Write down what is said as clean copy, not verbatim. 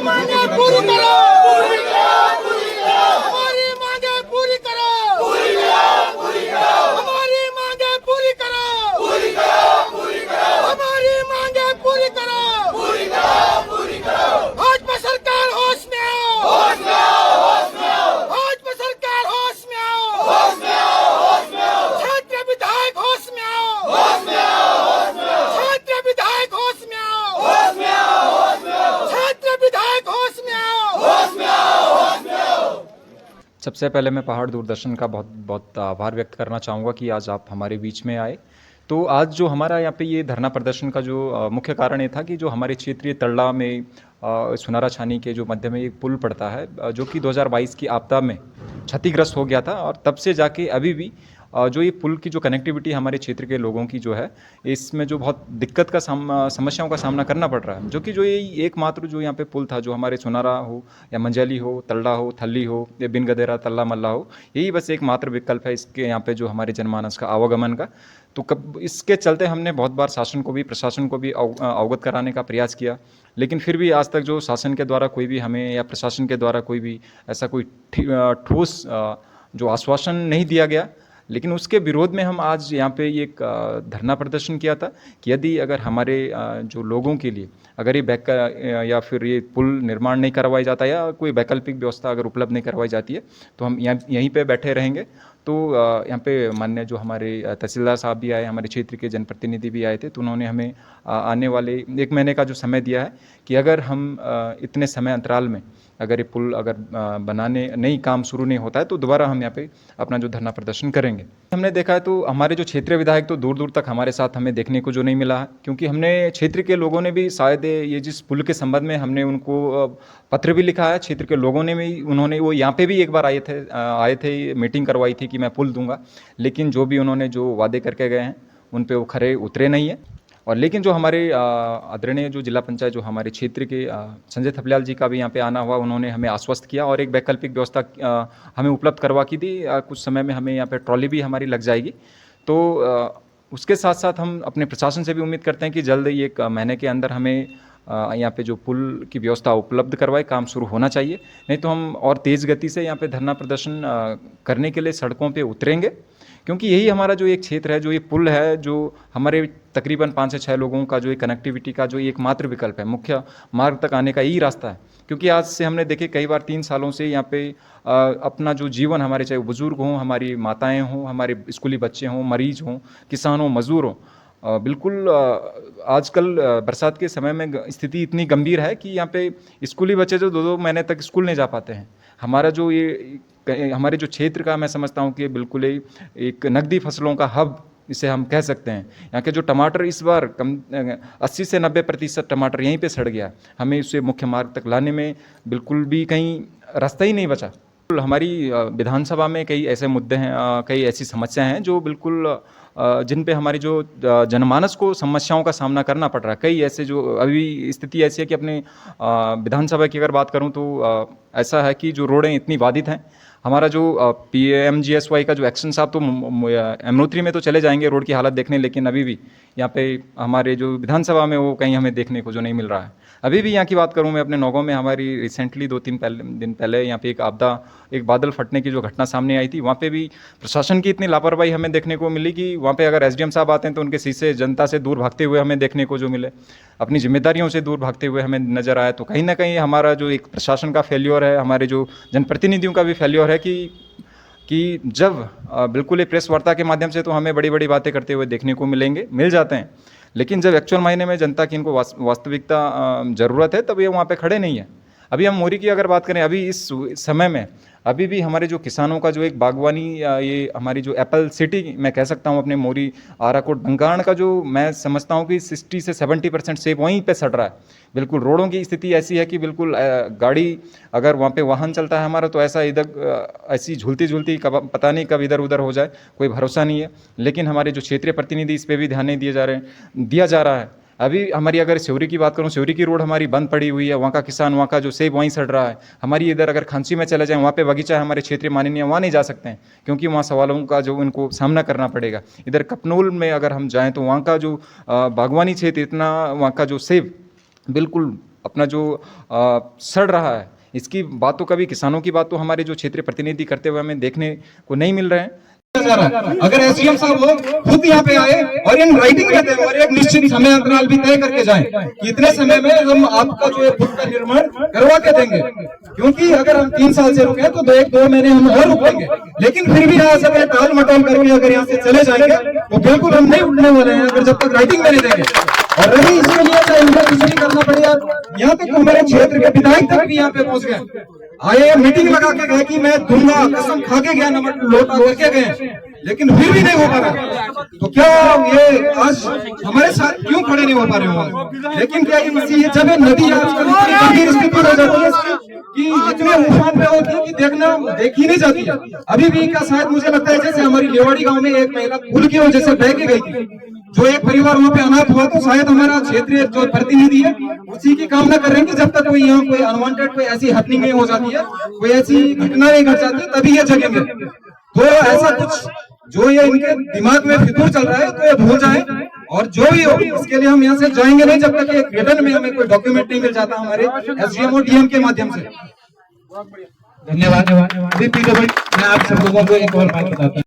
मांगे पूरी करो, पूरी करो, हमारी मांगे पूरी करो, पूरी करो, हमारी मांगे पूरी करो, पूरी करो, हमारी मांगे पूरी करो, पूरी करो, भाजपा सरकार होश में आओ, होश में आओ, होश में आओ, भाजपा सरकार होश में आओ, होश में आओ, होश में आओ, छात्र विधायक होश में आओ, होश में आओ, होश में आओ, छात्र विधायक होश में आओ, होश में आओ, होश में आओ, छात्र विधायक होश में आओ, होश में आओ, होश में आओ। सबसे पहले मैं पहाड़ दूरदर्शन का बहुत बहुत आभार व्यक्त करना चाहूँगा कि आज आप हमारे बीच में आए। तो आज जो हमारा यहाँ पे ये धरना प्रदर्शन का जो मुख्य कारण ये था कि जो हमारे क्षेत्रीय तल्ला में सुनारा छानी के जो मध्य में एक पुल पड़ता है जो कि 2022 की आपदा में क्षतिग्रस्त हो गया था और तब से जाके अभी भी जो ये पुल की जो कनेक्टिविटी हमारे क्षेत्र के लोगों की जो है इसमें जो बहुत दिक्कत का समस्याओं का सामना करना पड़ रहा है, जो कि जो ये एकमात्र जो यहाँ पे पुल था जो हमारे सुनारा हो या मंजली हो, तल्ला हो, थल्ली हो या बिन गदेरा तल्ला मल्ला हो, यही बस एकमात्र विकल्प है इसके यहाँ पे जो हमारे जनमानस का आवागमन का। तो कब इसके चलते हमने बहुत बार शासन को भी प्रशासन को भी अवगत कराने का प्रयास किया, लेकिन फिर भी आज तक जो शासन के द्वारा कोई भी हमें या प्रशासन के द्वारा कोई भी ऐसा कोई ठोस जो आश्वासन नहीं दिया गया। लेकिन उसके विरोध में हम आज यहाँ पे एक धरना प्रदर्शन किया था कि यदि अगर हमारे जो लोगों के लिए अगर ये या फिर ये पुल निर्माण नहीं करवाया जाता या कोई वैकल्पिक व्यवस्था अगर उपलब्ध नहीं करवाई जाती है तो हम यहीं पे बैठे रहेंगे। तो यहाँ पे माननीय जो हमारे तहसीलदार साहब भी आए, हमारे क्षेत्र के जनप्रतिनिधि भी आए थे, तो उन्होंने हमें आने वाले 1 महीने का जो समय दिया है कि अगर हम इतने समय अंतराल में अगर ये पुल अगर बनाने नहीं काम शुरू नहीं होता है तो दोबारा हम यहाँ पे अपना जो धरना प्रदर्शन करेंगे। हमने देखा है तो हमारे जो क्षेत्रीय विधायक तो दूर दूर तक हमारे साथ हमें देखने को जो नहीं मिला है, क्योंकि हमने क्षेत्र के लोगों ने भी शायद ये जिस पुल के संबंध में हमने उनको पत्र भी लिखा है, क्षेत्र के लोगों ने भी उन्होंने वो यहाँ पे भी एक बार आए थे मीटिंग करवाई थी कि मैं पुल दूंगा, लेकिन जो भी उन्होंने जो वादे करके गए हैं उन पे वो खरे उतरे नहीं है। और लेकिन जो हमारे आदरणीय जो जिला पंचायत जो हमारे क्षेत्र के संजय थपलियाल जी का भी यहाँ पे आना हुआ, उन्होंने हमें आश्वस्त किया और एक वैकल्पिक व्यवस्था हमें उपलब्ध करवा की थी। कुछ समय में हमें यहाँ पे ट्रॉली भी हमारी लग जाएगी। तो उसके साथ साथ हम अपने प्रशासन से भी उम्मीद करते हैं कि जल्द ही 1 महीने के अंदर हमें यहाँ पे जो पुल की व्यवस्था उपलब्ध करवाए, काम शुरू होना चाहिए। नहीं तो हम और तेज़ गति से यहाँ पे धरना प्रदर्शन करने के लिए सड़कों पे उतरेंगे, क्योंकि यही हमारा जो एक क्षेत्र है, जो ये पुल है, जो हमारे तकरीबन 5 से 6 लोगों का जो एक कनेक्टिविटी का जो एकमात्र विकल्प है, मुख्य मार्ग तक आने का यही रास्ता है। क्योंकि आज से हमने देखे कई बार 3 सालों से यहाँ पे अपना जो जीवन हमारे, चाहे बुजुर्ग हों, हमारी माताएं हों, हमारे स्कूली बच्चे हों, मरीज हों, किसान हों, मजदूर हों, बिल्कुल आजकल बरसात के समय में स्थिति इतनी गंभीर है कि यहाँ पे स्कूली बच्चे जो 2-2 महीने तक स्कूल नहीं जा पाते हैं। हमारा जो ये हमारे जो क्षेत्र का मैं समझता हूँ कि बिल्कुल ही एक नकदी फसलों का हब इसे हम कह सकते हैं। यहाँ के जो टमाटर इस बार 80 से 90% टमाटर यहीं पे सड़ गया। हमें इसे मुख्य मार्ग तक लाने में बिल्कुल भी कहीं रास्ता ही नहीं बचा। हमारी विधानसभा में कई ऐसे मुद्दे हैं, कई ऐसी समस्याएं हैं जो बिल्कुल जिन पे हमारी जो जनमानस को समस्याओं का सामना करना पड़ रहा है। कई ऐसे जो अभी स्थिति ऐसी है कि अपने विधानसभा की अगर बात करूं तो ऐसा है कि जो रोडें इतनी बाधित हैं। हमारा जो PMGSY का जो एक्शन साहब तो यमुनोत्री में तो चले जाएंगे रोड की हालत देखने, लेकिन अभी भी यहाँ पे हमारे जो विधानसभा में वो कहीं हमें देखने को जो नहीं मिल रहा है। अभी भी यहाँ की बात करूँ मैं अपने नौगांव में, हमारी रिसेंटली 2-3 दिन पहले यहाँ पे एक बादल फटने की जो घटना सामने आई थी, वहाँ पे भी प्रशासन की इतनी लापरवाही हमें देखने को मिली कि वहाँ पे अगर SDM साहब आते हैं तो उनके शीशे जनता से दूर भागते हुए हमें देखने को जो मिले, अपनी जिम्मेदारियों से दूर भागते हुए हमें नजर आया। तो कहीं ना कहीं हमारा जो एक प्रशासन का फेल्योर है, हमारे जो जनप्रतिनिधियों का भी फेल्योर है कि जब बिल्कुल ही प्रेस वार्ता के माध्यम से तो हमें बड़ी बड़ी बातें करते हुए देखने को मिल जाते हैं, लेकिन जब एक्चुअल मायने में जनता की इनको वास्तविकता ज़रूरत है तब ये वहाँ पे खड़े नहीं है। अभी हम मोरी की अगर बात करें, अभी इस समय में अभी भी हमारे जो किसानों का जो एक बागवानी ये हमारी जो एप्पल सिटी मैं कह सकता हूँ अपने मोरी आराकोट बंगाण का, जो मैं समझता हूँ कि 60 से 70% सेब वहीं पे सड़ रहा है। बिल्कुल रोडों की स्थिति ऐसी है कि बिल्कुल गाड़ी अगर वहाँ पे वाहन चलता है हमारा तो ऐसा इधर ऐसी झूलती कब पता नहीं कब इधर उधर हो जाए, कोई भरोसा नहीं है। लेकिन हमारे जो क्षेत्रीय प्रतिनिधि इस पर भी ध्यान नहीं दिया जा रहा है। अभी हमारी अगर स्योरी की बात करूं, स्योरी की रोड हमारी बंद पड़ी हुई है, वहाँ का किसान, वहाँ का जो सेब वहीं सड़ रहा है। हमारी इधर अगर खांसी में चले जाएं, वहाँ पे बगीचा है हमारे क्षेत्रीय माननीय, वहाँ नहीं जा सकते हैं क्योंकि वहाँ सवालों का जो इनको सामना करना पड़ेगा। इधर कपनोल में अगर हम जाएँ तो वहाँ का जो बागवानी क्षेत्र इतना, वहाँ का जो सेब बिल्कुल अपना जो सड़ रहा है, इसकी बात तो कभी किसानों की बात तो हमारे जो क्षेत्रीय प्रतिनिधि करते हुए हमें देखने को नहीं मिल रहे हैं। अगर एसडीएम साहब वो खुद यहाँ पे आए और इन राइटिंग में दें और एक निश्चित समय अंतराल भी तय करके जाएं कि इतने समय में हम आपका जो है पुल का निर्माण करवा के देंगे, क्योंकि अगर हम 3 साल से रुके तो 1-2 महीने हम और रुकेंगे, लेकिन फिर भी यहाँ से अगर टाल मटोल करके अगर यहाँ से चले जाएंगे तो बिल्कुल हम नहीं उठने वाले हैं अगर जब तक राइटिंग में नहीं देंगे। और रही इसके लिए चाहे उनको कुछ नहीं करना पड़ेगा, यहाँ तक हमारे क्षेत्र के विधायक तक भी यहाँ पे पहुंच गए, आए मीटिंग लगा के गए कि मैं दूंगा, कसम खा के गया, नमक लोटा करके गए, लेकिन फिर भी नहीं हो पा रहा। तो क्या ये आज हमारे साथ क्यों खड़े नहीं हो पा रहे हो? लेकिन क्या ये जब नदी आजकल इतनी गंभीर स्थिति हो जाती है कि इतने उफान पे होती है कि देखी नहीं जाती है। अभी भी का शायद मुझे लगता है जैसे हमारी लेवाड़ी गांव में एक महिला पुल की वजह से बह के गई थी, जो एक परिवार वहाँ पे अनाथ हुआ, तो शायद हमारा क्षेत्रीय जो प्रतिनिधि है उसी की कामना कर रहे हैं कि जब तक कोई यहाँ कोई अनवांटेड कोई ऐसी हैपनिंग नहीं हो जाती है, कोई ऐसी घटना नहीं घट जाती, तभी ये जगेंगे। तो ऐसा कुछ जो ये इनके दिमाग में फितूर चल रहा है तो ये भूल जाए, और जो भी हो इसके लिए हम यहाँ से जाएंगे नहीं जब तक एक रिटर्न में हमें कोई डॉक्यूमेंट नहीं मिल जाता हमारे एसडीएम और डीएम के माध्यम से। धन्यवाद। मैं आप सब लोगों को एक और बात बताता हूँ।